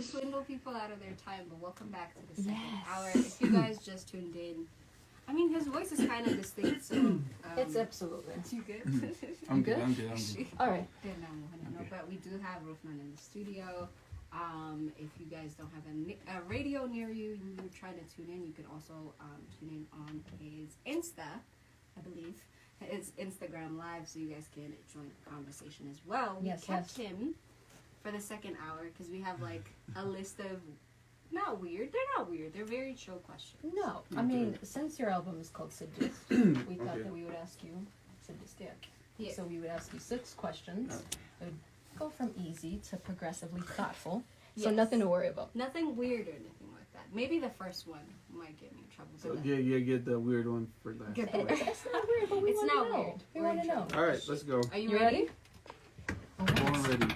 swindle people out of their time, but welcome back to the second hour. If you guys just tuned in, I mean, his voice is kind of distinct, so... it's absolutely. You good? I'm good. All right. Okay. But we do have Rophnan in the studio. If you guys don't have a radio near you and you're trying to tune in, you can also tune in on his Insta, I believe. His Instagram live, so you guys can join the conversation as well. We kept him for the second hour because we have like a list of not weird. They're not weird. They're very chill questions. No, I mean, since your album is called SIDIST, we thought that we would ask you SIDIST. Yeah. So we would ask you 6 questions. It would go from easy to progressively thoughtful. So nothing to worry about. Nothing weird or anything like that. Maybe the first one might get me in trouble. So get the weird one for last. It's not weird, but we want to know. We want to know. All right, let's go. Are you ready? Born ready.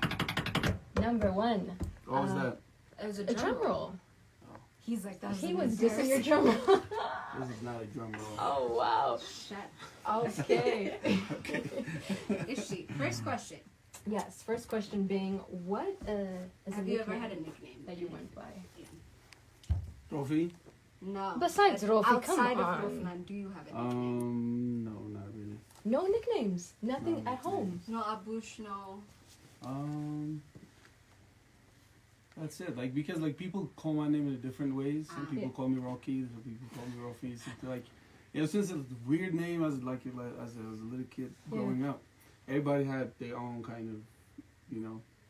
Number 1. What was that? It was a drum roll. He's like, that was he was dissing your drum roll. This is not a drum roll. Oh, wow. Shut. Okay. Okay. Is she? First question. Yes, first question being, what is have you ever had a nickname that you went by? Yeah. Rofi? No. Besides Rofi, come outside on. of Rophnan, do you have a nickname? No, not really. No nicknames? Nothing at home? No Abush, no. That's it. Like, because like people call my name in different ways. Some people call me Rocky. Some people call me Rofi. It's like, since it's a weird name as like as a little kid growing up, everybody had their own kind of,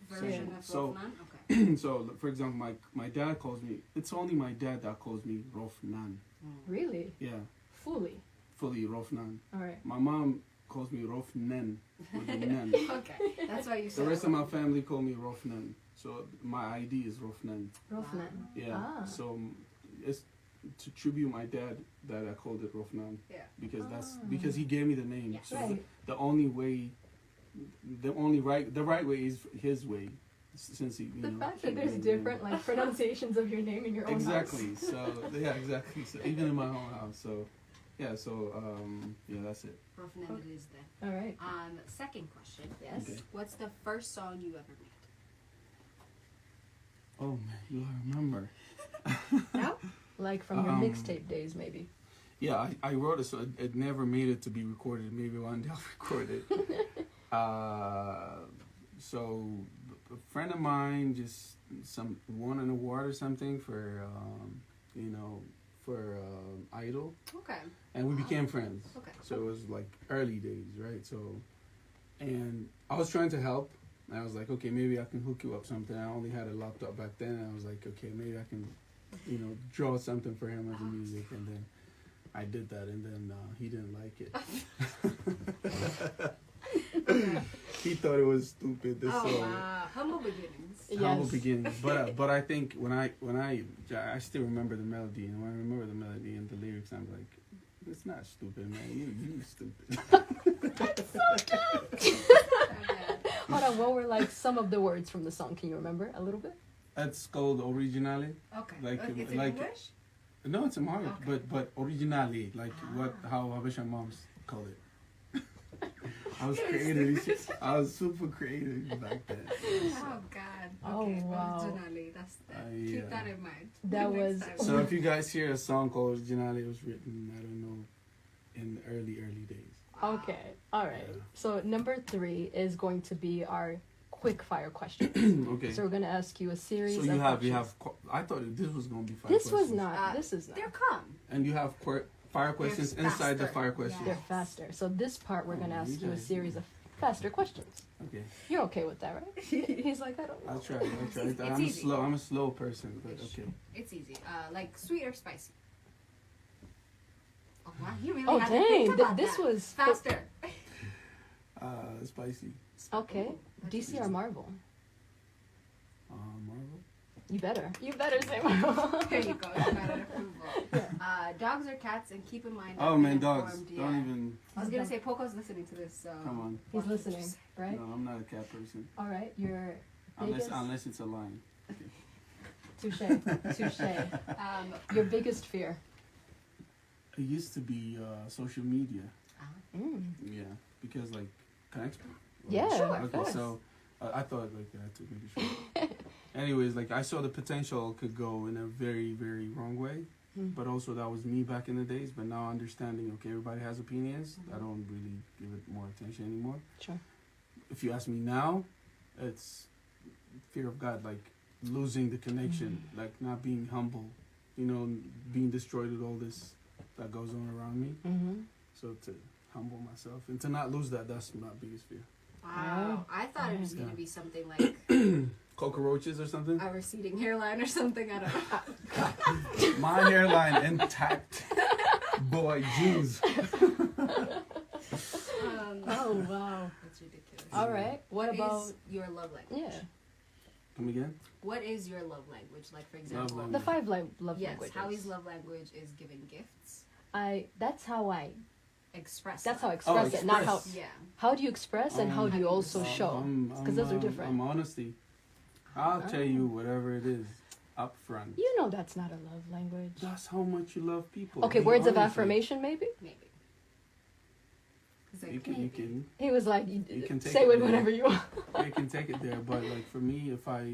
version of Rophnan. Okay. So, for example, my dad calls me. It's only my dad that calls me Rophnan. Really? Yeah. Fully Rophnan. All right. My mom calls me Rophnan with a nen. Okay, that's why you said. The rest of my family call me Rophnan. So my ID is Rophnan. Rophnan. Yeah. Ah. So it's to tribute my dad that I called it Rophnan. Yeah. Because because he gave me the name. Yeah. So Right. the right way is his way. Since he, the fact that there's different like pronunciations of your name in your own exactly. house. So exactly. So even in my own house. So that's it. Rophnan it is then. All right. Second question. Yes. Okay. What's the first song you ever made? Oh man, you remember? No. Like from your mixtape days, maybe. Yeah, I wrote it, so it never made it to be recorded. Maybe one day I'll record it. So a friend of mine just won an award or something for Idol. Okay. And we became friends. Okay. So it was like early days, right? So, and I was trying to help. I was like, okay, maybe I can hook you up something. I only had a laptop back then. And I was like, okay, maybe I can, draw something for him as a music. And then I did that, and then he didn't like it. He thought it was stupid. Wow. Humble beginnings. Humble beginnings. But I think when I still remember the melody, and when I remember the melody and the lyrics, I'm like, it's not stupid, man. You stupid. That's so dumb. Hold on, what were like some of the words from the song? Can you remember a little bit? That's called originally. Okay. Like it's in English? No, it's Amharic, Okay. but originally, like how Habesha moms call it. I was creative. I was super creative back then. Oh God. Okay. Oh wow. Originally, that's that. Keep that in mind. That was so. If you guys hear a song called originally, it was written, I don't know, in the early days. Okay. All right. Yeah. So number 3 is going to be our quick fire question. Okay. So we're going to ask you a series So of you questions. have. I thought this was going to be 5 This questions. was not. This is not. They're calm. And you have fire questions inside the faster. fire questions. They're faster. So this part we're going to ask you a guys- series of faster questions. Okay. You're okay with that, right? He's like, I don't know. I'll try. It's easy. I'm a slow person, but okay. It's easy. Like sweet or spicy. Oh wow, you really Oh had to think dang! about This that. was Faster. Spicy. Okay. DC or Marvel? Marvel. You better say Marvel. There you go. You got an approval. Dogs or cats, and keep in mind. Oh I'm man, dogs! informed, Don't even. I was gonna say Poco's listening to this, so. Come on. He's listening, right? No, I'm not a cat person. All right. Your biggest. Unless it's a lion. Touche. Your biggest fear. It used to be social media. Yeah, because like, can I explain? Yeah, Sure. of Okay, course. so I thought like that to maybe sure. anyways, like I saw the potential could go in a very, very wrong way. But also that was me back in the days. But now understanding, okay, everybody has opinions. I don't really give it more attention anymore. Sure. If you ask me now, it's fear of God, like losing the connection, like not being humble, you know, being destroyed with all this that goes on around me. So to humble myself and to not lose that, that's my biggest fear. Wow. I thought it was going to be something like cockroaches or something. a receding hairline or something. I don't know. My hairline intact. Boy, jeans. Oh, wow. That's ridiculous. All right. What about is your love language? Yeah. Come again? What is your love language? Like, for example, language. The 5 love yes, languages? Howie's love language is giving gifts. That's how I Express. That's how I love. express it, not how. express. Yeah. How do you express and how do you also show? Because those are I'm different. honesty. I'll tell you whatever it is up front. You know that's not a love language. That's how much you love people. Okay, Be words of honest, affirmation, maybe. Maybe. He's Like, like, you can He was like, You can take say it it there. whenever you want. you can take it there, but like for me, if I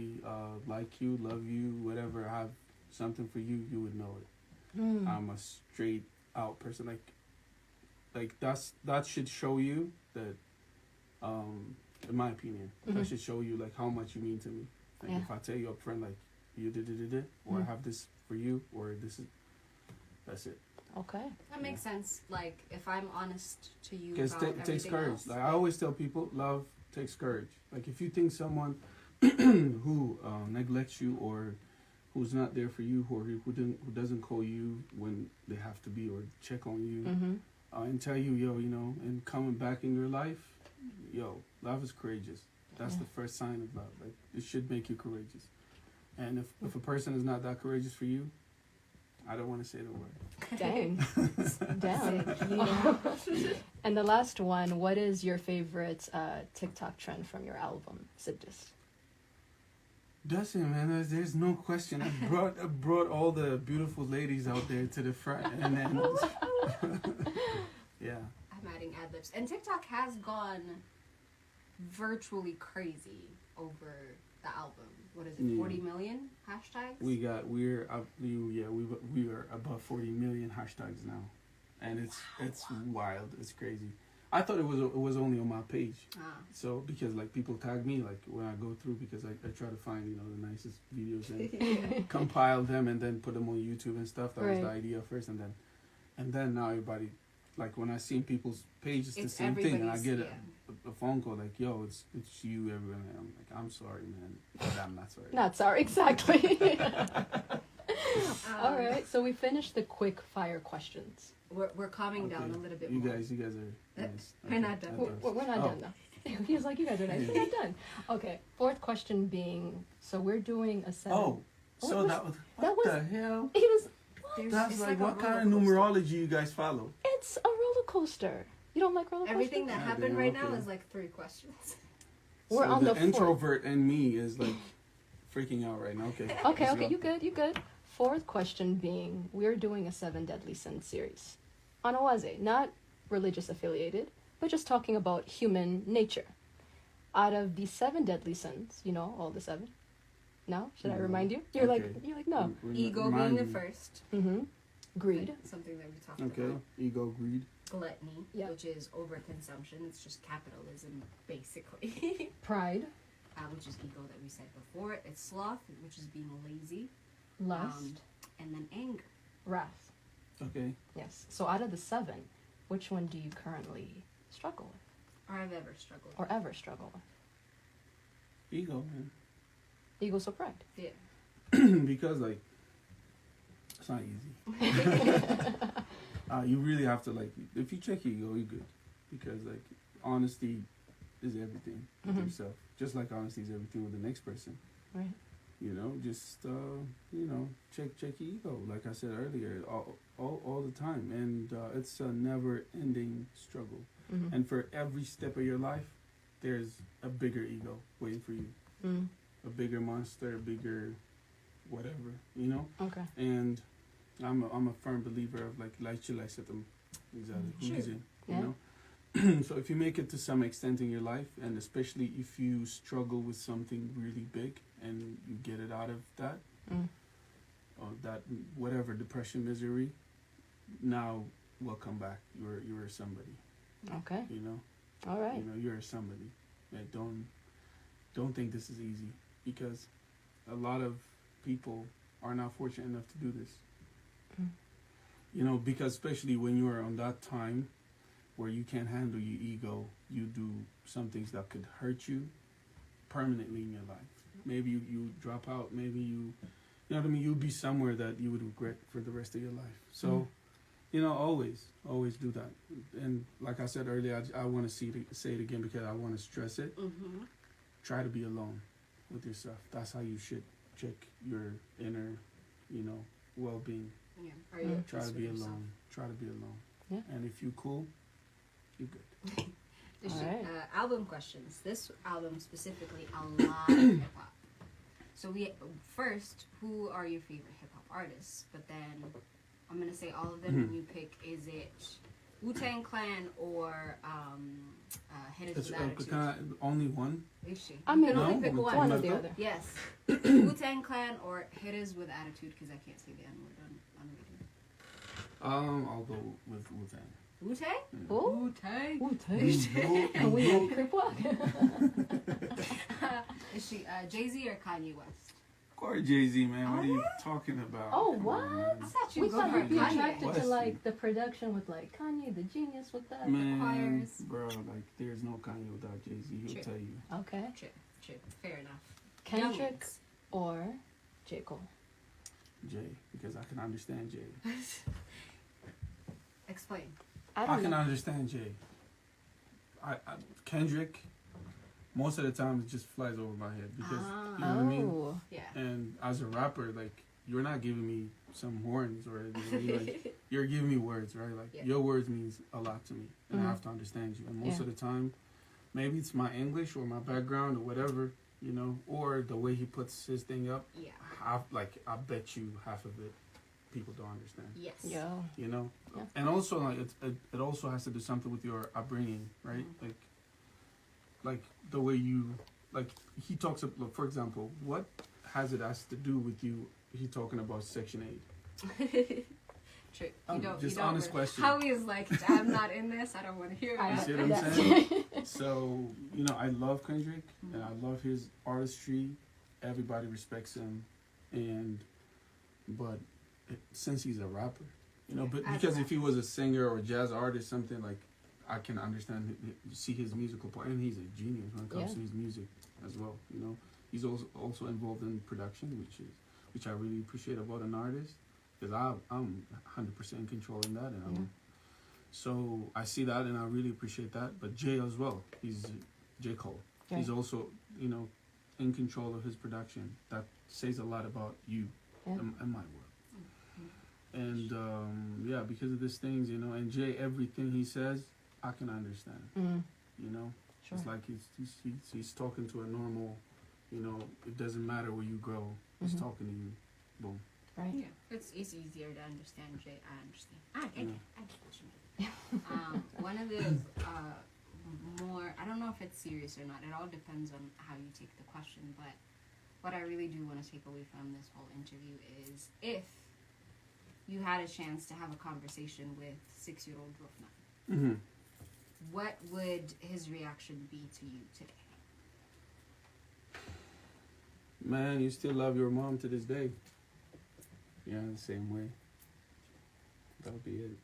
like you, love you, whatever, I have something for you, you would know it. I'm a straight out person. Like that should show you that, in my opinion, that should show you like how much you mean to me. Like Yeah. if I tell you up front, like you did, or I have this for you, or this is, that's it. Okay. that makes sense. Like, if I'm honest to you Because about it takes everything courage. else, Like I always tell people, love takes courage. Like if you think someone who neglects you or who's not there for you, who doesn't call you when they have to be or check on you, and tell you, yo, you know, and coming back in your life, yo, love is courageous. That's the first sign of love. Like it should make you courageous. And if a person is not that courageous for you, I don't want to say the word. Dang. Damn. And the last one, what is your favorite TikTok trend from your album, SIDIST? Doesn't, man. There's no question. I brought all the beautiful ladies out there to the front, and then yeah. I'm adding ad libs. And TikTok has gone virtually crazy over the album. What is it? 40 million hashtags? We are above 40 million hashtags now, and it's wild. It's crazy. I thought it was only on my page. So because like people tag me like when I go through, because I try to find, you know, the nicest videos and compile them and then put them on YouTube and stuff. That was the idea first, and then now everybody, like when I see people's pages, the same thing, and I get a phone call like, yo, it's you, everyone. And I'm like, I'm sorry, man, but I'm not sorry. Not sorry, exactly. All right, so we finished the quick fire questions. We're calming down a little bit you more. guys are nice. We're not done. We're not done though. He was like, you guys are nice. We're not done. Okay, fourth question being, so we're doing a 7. Oh, so what the hell? He was. That's it's like a what kind of roller coaster. numerology you guys follow? It's a roller coaster. You don't like roller coasters? Everything that happened damn, right now okay. is like 3 questions. We're so on the the introvert and me is like freaking out right now. Okay. Okay, let's go. you good. Fourth question being, we're doing a 7 Deadly Sins series. On Oaze, not religious affiliated, but just talking about human nature. Out of the 7 deadly sins, you know, all the 7. No? Should I remind you? You're like no. Ego being the first. Greed. Like something that we talked Okay. about. Ego, greed. Gluttony, Yeah. which is overconsumption. It's just capitalism, basically. Pride. Which is ego that we said before. It's sloth, which is being lazy. Lust. And then anger. Wrath. Okay. Yes. So out of the 7, which one do you currently struggle with? Or I've ever struggled. Or ever struggle with? Ego, man. Ego, so pride. Yeah. Because like it's not easy. You really have to, like, if you check your ego, you're good. Because like honesty is everything with yourself. Just like honesty is everything with the next person. Right. You know, just check your ego. Like I said earlier, all the time, and it's a never-ending struggle. And for every step of your life, there's a bigger ego waiting for you, a bigger monster, a bigger whatever, you know. Okay. And I'm a firm believer of like light your light set them exactly. Sure. You Yeah. know, So if you make it to some extent in your life, and especially if you struggle with something really big and you get it out of that, or that whatever depression, misery, now welcome back. You're somebody. Okay. You know. All right. You know, you're somebody. Like, don't think this is easy, because a lot of people are not fortunate enough to do this. You know, because especially when you are on that time where you can't handle your ego, you do some things that could hurt you permanently in your life. Maybe you drop out. Maybe you know what I mean? You'll be somewhere that you would regret for the rest of your life. So, you know, always do that. And like I said earlier, I want to say it again because I want to stress it. Try to be alone with yourself. That's how you should check your inner, you know, well-being. Yeah. Are you Try to be alone. Try to be alone. Yeah. And if you're cool, you're good. Alright. Album questions. This album specifically, a lot of hip hop. So first, who are your favorite hip hop artists? But then I'm gonna say all of them, and you pick. Is it Wu-Tang Clan or Hitters with Attitude? Only one? Is she? I You mean, can only pick one. one or the other. Yes. Wu-Tang Clan or Hitters with Attitude, because I can't say the N-word on radio. I'll go with Wu-Tang. Wu-Tang? Oh, Wu-Tang. Wu-Tang. And we on Crip Walk. Is she Jay-Z or Kanye West? Of course, Jay-Z, man. What are you talking about? Oh, Come what? on, man. I thought We go thought for you'd be Kanye. attracted to West. like the production with like Kanye, the genius with that. Man, choirs. bro, like there's no Kanye without Jay-Z. He'll True. tell you. Okay. Chip. Fair enough. Kendrick Youngins. or J. Cole? Jay, because I can understand Jay. Explain. I I don't can know. understand Jay. Kendrick, most of the time it just flies over my head because you know what I mean. Oh, Yeah. And as a rapper, like you're not giving me some horns or anything. Like, you're giving me words, right? Like Yeah. your words means a lot to me, and Mhm. I have to understand you. And most Yeah. of the time, maybe it's my English or my background or whatever, you know, or the way he puts his thing up. Yeah. I bet you half of it people don't understand. Yes. yeah. You know, Yeah. and also like it also has to do something with your upbringing, right? Like the way you like he talks about, for example, what has to do with you? He talking about Section 8. True. You don't. Just you don't honest question. Howie is like, I'm not in this. I don't want to hear You that. see what I'm saying? So you know, I love Kendrick and I love his artistry. Everybody respects him, but since he's a rapper, you know, but As a because if he was a singer or a jazz artist, something like I can understand, see his musical part, and he's a genius when it comes to his music as well. You know, he's also involved in production, which I really appreciate about an artist, because I'm 100% controlling that, and so I see that and I really appreciate that. But Jay as well, he's J. Cole. Yeah. He's also, you know, in control of his production. That says a lot about you and my work. And yeah, because of these things, you know, and Jay, everything he says, I can understand. You know, Sure. it's like he's talking to a normal, you know, it doesn't matter where you grow, he's talking to you. Boom. Right. Yeah. It's easier to understand, Jay. I understand. I get what you mean. One of the more, I don't know if it's serious or not. It all depends on how you take the question. But what I really do want to take away from this whole interview is if you had a chance to have a conversation with 6-year-old Rophnan, what would his reaction be to you today? Man, you still love your mom to this day. Yeah, the same way. That'll be it.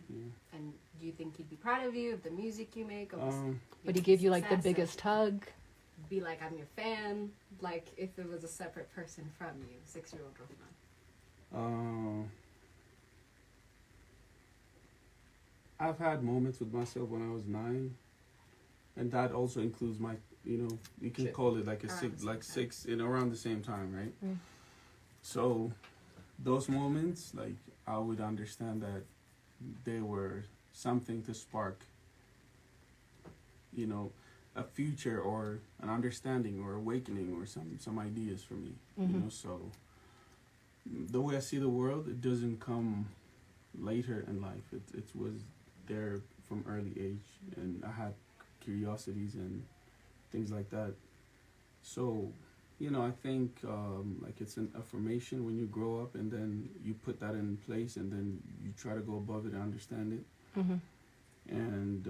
Yeah. And do you think he'd be proud of you, of the music you make? Of Would he give you like the success, biggest hug? be like, I'm your fan, like if it was a separate person from you, 6-year-old Rophnan? I've had moments with myself when I was 9, and that also includes my, you know, you can call it like a Around six, in around the same time, right? Mm. So those moments, like I would understand that they were something to spark, you know, a future or an understanding or awakening or some ideas for me. You know, so the way I see the world, it doesn't come later in life. It was there from early age, and I had curiosities and things like that. So, I think like it's an affirmation when you grow up, and then you put that in place, and then you try to go above it and understand it. And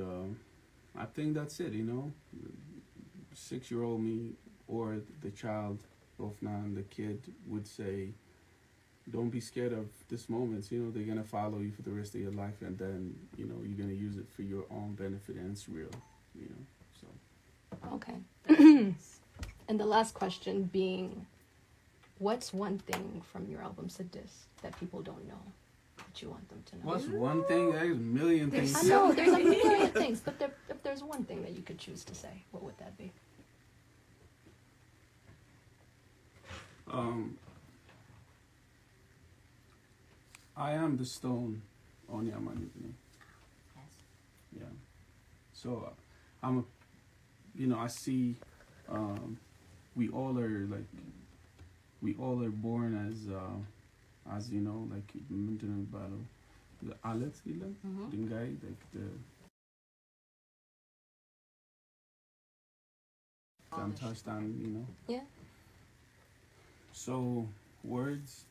I think that's it. 6-year-old me or the child, Rophnan, the kid, would say, don't be scared of this moment. They're going to follow you for the rest of your life, and then, you're going to use it for your own benefit, and it's real, so. Okay. And the last question being, what's one thing from your album SIDIST that people don't know that you want them to know? What's one thing? There's a million things. I know, there's a million things, but if there's one thing that you could choose to say, what would that be? I am the stone on Yamanipni. Yes. Yeah. So I see we all are born as like the alet dingai, like the touchdown, Yeah. So words,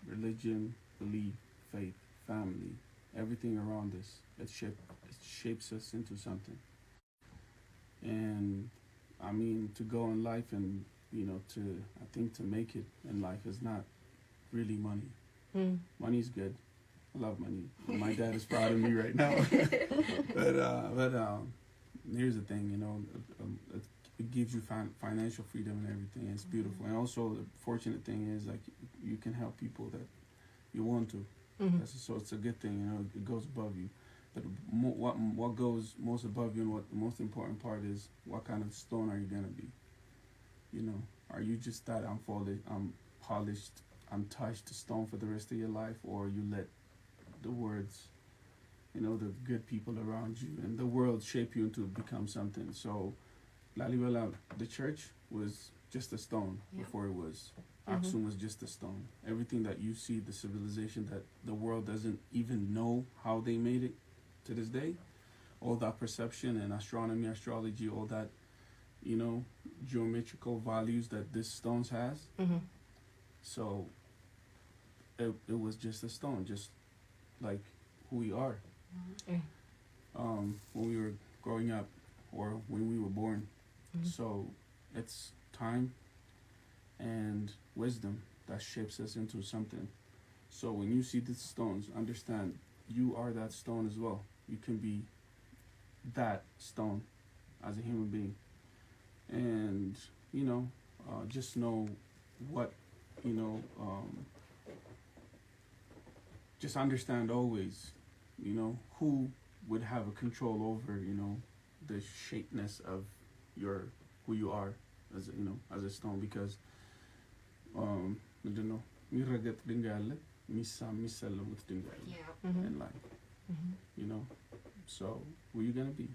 religion, belief, faith, family, everything around us, it shapes us into something. And I mean, to go in life and I think to make it in life is not really money. Money's good. I love money. My dad is proud of me right now. but here's the thing, it gives you financial freedom and everything. And it's beautiful. And also the fortunate thing is like you can help people that you want to. So it's a good thing. It goes above you. But what goes most above you, and what the most important part is, what kind of stone are you gonna be? Are you just that I'm polished, I'm touched stone for the rest of your life, or you let the words, the good people around you and the world shape you into become something? So, Lalibela, the church was just a stone before it was. Aksum was just a stone. Everything that you see, the civilization that the world doesn't even know how they made it to this day, all that perception and astronomy, astrology, all that, geometrical values that this stones has. So it was just a stone, just like who we are. When we were growing up, or when we were born. So it's time and wisdom that shapes us into something. So when you see these stones, understand you are that stone as well. You can be that stone as a human being. And, just know what, just understand always, who would have a control over, the shapeness of who you are as as a stone, because miragat dingale misa lamut dingale in life. So who you gonna be?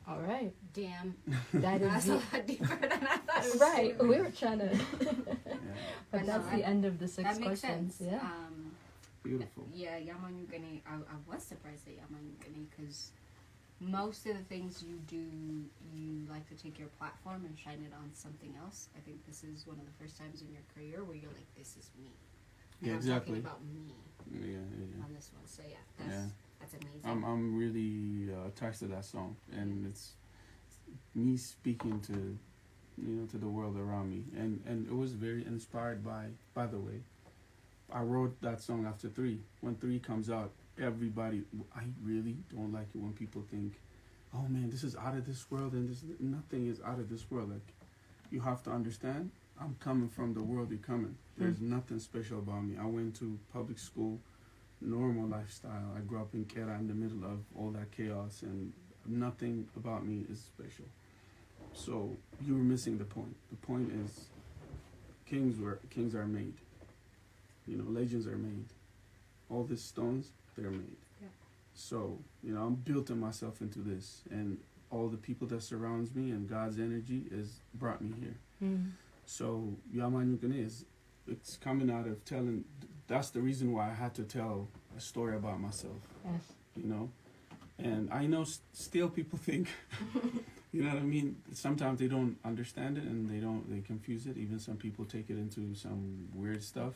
All right. Damn. That is That's a lot deeper than I thought. It was. right. We were trying to but No, that's the end of the 6 That makes questions. sense. Yeah. Beautiful. Yeah, Yaman Yugani, I was surprised at Yaman Yugani because most of the things you do, you like to take your platform and shine it on something else. I think this is one of the first times in your career where you're like, this is me. Yeah, I'm exactly. talking about me Yeah. on this one. So yeah, that's amazing. I'm really attached to that song, and it's me speaking to to the world around me, and it was very inspired by the way, I wrote that song after 3. When 3 comes out, everybody, I really don't like it when people think, oh man, this is out of this world, and nothing is out of this world. Like, you have to understand, I'm coming from the world you're coming. There's nothing special about me. I went to public school, normal lifestyle. I grew up in Kera in the middle of all that chaos, and nothing about me is special. So you were missing the point. The point is, kings are made. Legends are made. All these stones, they're made. Yeah. So, I'm building myself into this, and all the people that surrounds me and God's energy has brought me here. So, Yaman Yukane it's coming out of telling. That's the reason why I had to tell a story about myself. Yes. And I know still people think, you know what I mean? Sometimes they don't understand it and they confuse it. Even some people take it into some weird stuff.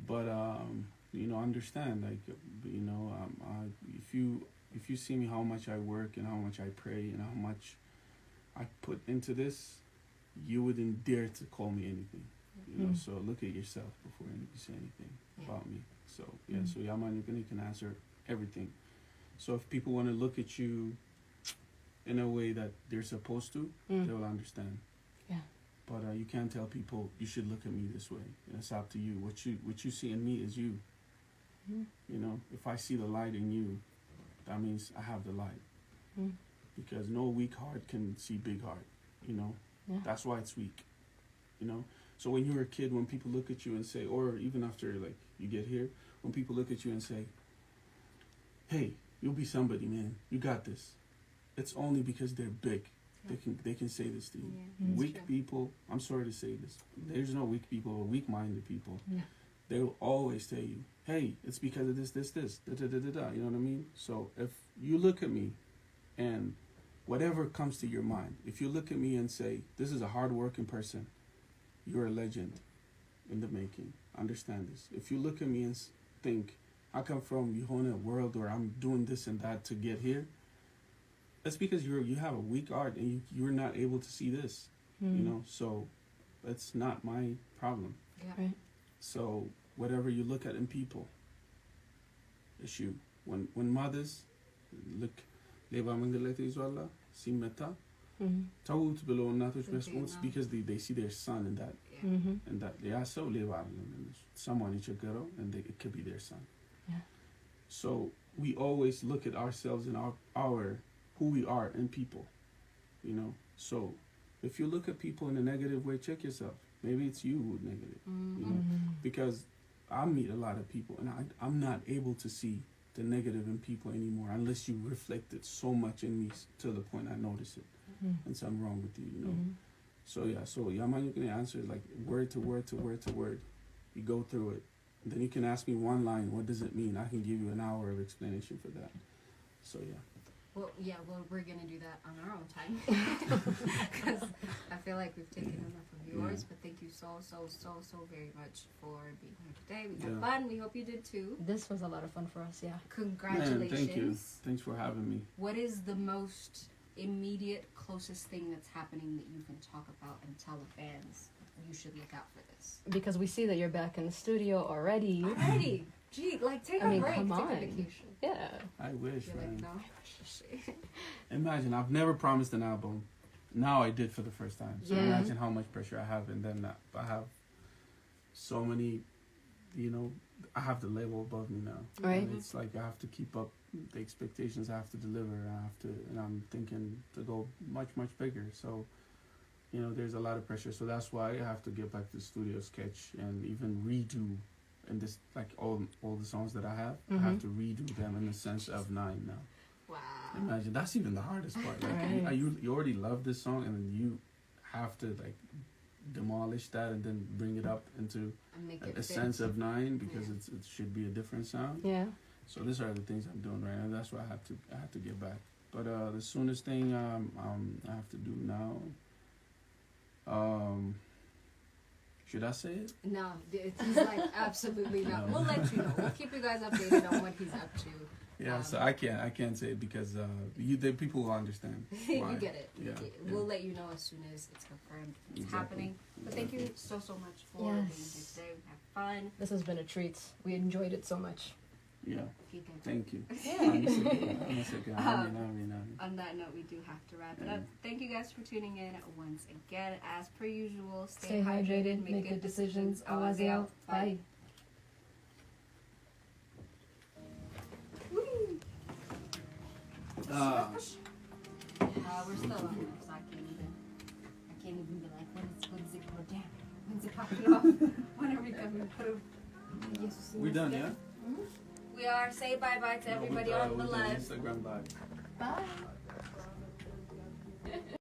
But, you know, understand, like, you know, if you see me how much I work and how much I pray and how much I put into this, you wouldn't dare to call me anything. You know, so look at yourself before you say anything about me. So, yeah, so Yaman, you can answer everything. So if people want to look at you in a way that they're supposed to, they will understand. Yeah. But you can't tell people you should look at me this way. It's up to you. What you see in me is you. You know, if I see the light in you, that means I have the light. Because no weak heart can see big heart. You know, that's why it's weak. You know, so when you're a kid, when people look at you and say, or even after like you get here, when people look at you and say, "Hey, you'll be somebody, man. You got this." It's only because they're big. They can say this to you. Yeah, Weak people, I'm sorry to say this. There's no weak people or weak-minded people. Yeah. They will always tell you, "Hey, it's because of this, da da da da da." You know what I mean? So if you look at me, and whatever comes to your mind, if you look at me and say, "This is a hard-working person," you're a legend in the making. Understand this. If you look at me and think, "I come from a world where I'm doing this and that to get here," that's because you have a weak heart and you're not able to see this. You know, so that's not my problem. Yeah. Right. So whatever you look at in people, it's you. When mothers look, it's because they see their son in that. And that they are so someone and it could be their son. Yeah. So we always look at ourselves and our who we are in people, you know. So if you look at people in a negative way, check yourself. Maybe it's you who's negative, you know. Because I meet a lot of people and I'm not able to see the negative in people anymore unless you reflect it so much in me to the point I notice it and something wrong with you, you know. So yeah, so Yaman, you can answer like word to word to word to word. You go through it. And then you can ask me one line, what does it mean? I can give you an hour of explanation for that. So yeah. Well, we're going to do that on our own time. Because I feel like we've taken enough of yours. But thank you so very much for being here today. We had fun. We hope you did too. This was a lot of fun for us, yeah. Congratulations. Man, thank you. Thanks for having me. What is the most immediate, closest thing that's happening that you can talk about and tell the fans you should look out for this? Because we see that you're back in the studio already. Gee, like take a break, come on. take a vacation. Yeah. I wish, You're man. like, no. Imagine, I've never promised an album. Now I did for the first time. So Yeah. imagine how much pressure I have. And then I have so many, you know, I have the label above me now. Right. And it's like I have to keep up the expectations I have to deliver. And I'm thinking to go much, much bigger. So, you know, there's a lot of pressure. So that's why I have to get back to the studio, sketch, and even redo. And this, like all the songs that I have to redo them in the sense of 9 now. Wow. Imagine, that's even the hardest part. Like Right. you already love this song, and then you have to like demolish that and then bring it up into And make a it fit. sense of 9 because it should be a different sound. Yeah. So these are the things I'm doing right now. That's why I have to get back. But the soonest thing I have to do now. Should I say it? No, he's like, absolutely not. No. We'll let you know. We'll keep you guys updated on what he's up to. Yeah, so I can't say it because the people will understand. You why. get it. Yeah, We'll let you know as soon as it's confirmed it's happening. But thank you so much for being here today. We had fun. This has been a treat. We enjoyed it so much. Yeah. Thank you. Yeah. On that note, we do have to wrap it up. Thank you guys for tuning in once again. As per usual, stay hydrated, make good decisions. Awazi out. Bye. Woo. We're still on there, so I can't even be like, when's it go down? When's it popping off? When are we coming? We're done, yeah? We are. Say bye-bye to everybody on the live. Instagram live. Bye.